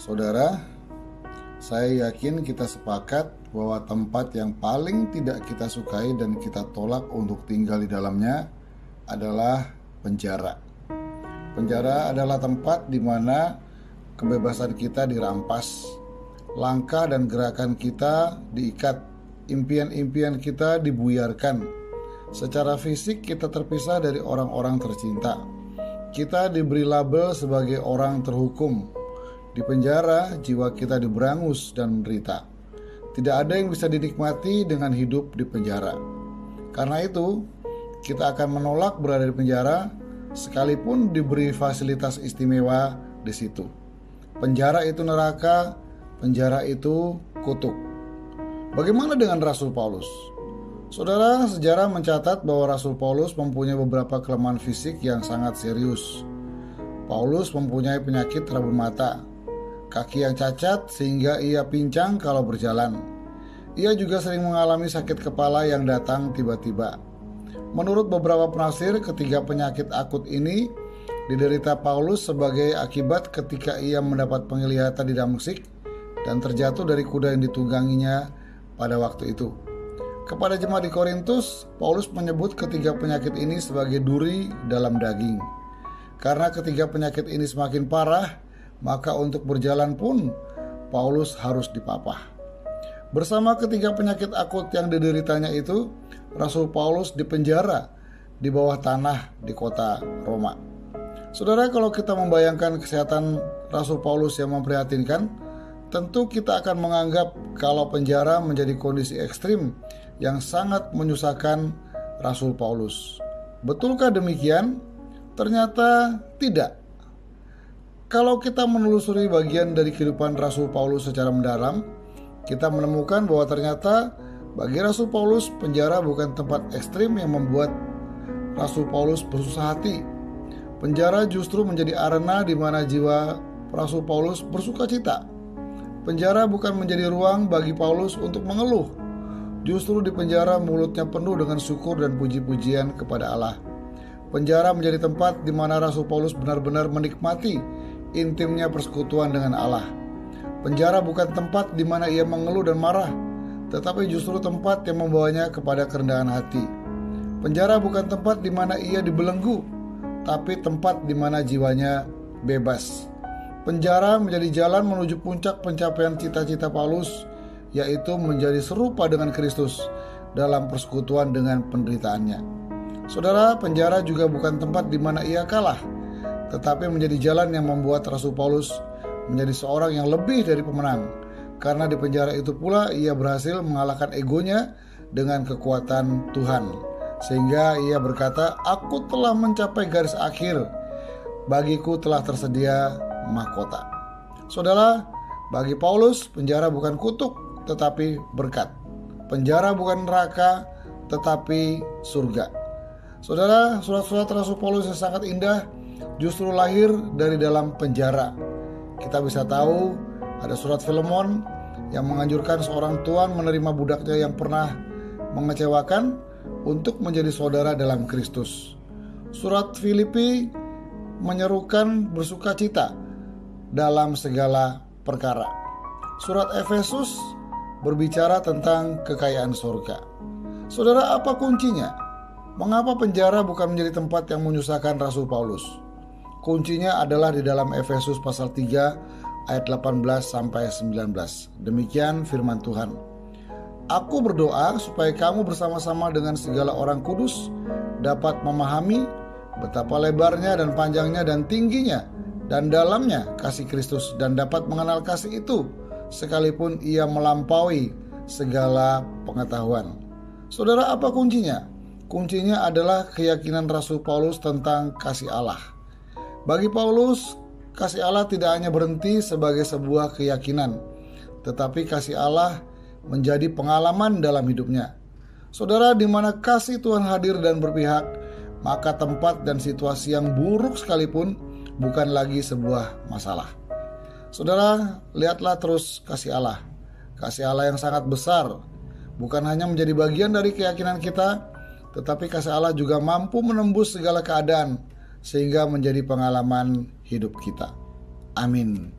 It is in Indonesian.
Saudara, saya yakin kita sepakat bahwa tempat yang paling tidak kita sukai dan kita tolak untuk tinggal di dalamnya adalah penjara. Penjara adalah tempat di mana kebebasan kita dirampas, langkah dan gerakan kita diikat, impian-impian kita dibuyarkan. Secara fisik kita terpisah dari orang-orang tercinta. Kita diberi label sebagai orang terhukum. Di penjara, jiwa kita diberangus dan menderita. Tidak ada yang bisa dinikmati dengan hidup di penjara. Karena itu, kita akan menolak berada di penjara sekalipun diberi fasilitas istimewa di situ. Penjara itu neraka, penjara itu kutuk. Bagaimana dengan Rasul Paulus? Saudara, sejarah mencatat bahwa Rasul Paulus mempunyai beberapa kelemahan fisik yang sangat serius. Paulus mempunyai penyakit rabun mata, kaki yang cacat sehingga ia pincang kalau berjalan. Ia juga sering mengalami sakit kepala yang datang tiba-tiba. Menurut beberapa penafsir, ketiga penyakit akut ini diderita Paulus sebagai akibat ketika ia mendapat penglihatan di Damsyik dan terjatuh dari kuda yang ditungganginya pada waktu itu. Kepada jemaat di Korintus, Paulus menyebut ketiga penyakit ini sebagai duri dalam daging. Karena ketiga penyakit ini semakin parah, maka untuk berjalan pun Paulus harus dipapah. Bersama ketiga penyakit akut yang dideritanya itu, Rasul Paulus dipenjara di bawah tanah di kota Roma. Saudara, kalau kita membayangkan kesehatan Rasul Paulus yang memprihatinkan, tentu kita akan menganggap kalau penjara menjadi kondisi ekstrim yang sangat menyusahkan Rasul Paulus. Betulkah demikian? Ternyata tidak. Kalau kita menelusuri bagian dari kehidupan Rasul Paulus secara mendalam, kita menemukan bahwa ternyata bagi Rasul Paulus, penjara bukan tempat ekstrim yang membuat Rasul Paulus bersusah hati. Penjara justru menjadi arena di mana jiwa Rasul Paulus bersuka cita. Penjara bukan menjadi ruang bagi Paulus untuk mengeluh. Justru di penjara mulutnya penuh dengan syukur dan puji-pujian kepada Allah. Penjara menjadi tempat di mana Rasul Paulus benar-benar menikmati intimnya persekutuan dengan Allah. Penjara bukan tempat di mana ia mengeluh dan marah, tetapi justru tempat yang membawanya kepada kerendahan hati. Penjara bukan tempat di mana ia dibelenggu, tapi tempat di mana jiwanya bebas. Penjara menjadi jalan menuju puncak pencapaian cita-cita Paulus, yaitu menjadi serupa dengan Kristus dalam persekutuan dengan penderitaannya. Saudara, penjara juga bukan tempat di mana ia kalah, tetapi menjadi jalan yang membuat Rasul Paulus menjadi seorang yang lebih dari pemenang. Karena di penjara itu pula ia berhasil mengalahkan egonya dengan kekuatan Tuhan. Sehingga ia berkata, "Aku telah mencapai garis akhir, bagiku telah tersedia mahkota." Saudara, bagi Paulus, penjara bukan kutuk, tetapi berkat. Penjara bukan neraka, tetapi surga. Saudara, surat-surat Rasul Paulus yang sangat indah justru lahir dari dalam penjara. Kita bisa tahu ada surat Filemon yang menganjurkan seorang tuan menerima budaknya yang pernah mengecewakan untuk menjadi saudara dalam Kristus. Surat Filipi menyerukan bersukacita dalam segala perkara. Surat Efesus berbicara tentang kekayaan surga. Saudara, apa kuncinya? Mengapa penjara bukan menjadi tempat yang menyusahkan Rasul Paulus? Kuncinya adalah di dalam Efesus pasal 3 ayat 18 sampai 19. Demikian firman Tuhan. "Aku berdoa supaya kamu bersama-sama dengan segala orang kudus dapat memahami betapa lebarnya dan panjangnya dan tingginya dan dalamnya kasih Kristus, dan dapat mengenal kasih itu sekalipun ia melampaui segala pengetahuan." Saudara, apa kuncinya? Kuncinya adalah keyakinan Rasul Paulus tentang kasih Allah. Bagi Paulus, kasih Allah tidak hanya berhenti sebagai sebuah keyakinan, tetapi kasih Allah menjadi pengalaman dalam hidupnya. Saudara, di mana kasih Tuhan hadir dan berpihak, maka tempat dan situasi yang buruk sekalipun bukan lagi sebuah masalah. Saudara, lihatlah terus kasih Allah. Kasih Allah yang sangat besar, bukan hanya menjadi bagian dari keyakinan kita, tetapi kasih Allah juga mampu menembus segala keadaan sehingga menjadi pengalaman hidup kita. Amin.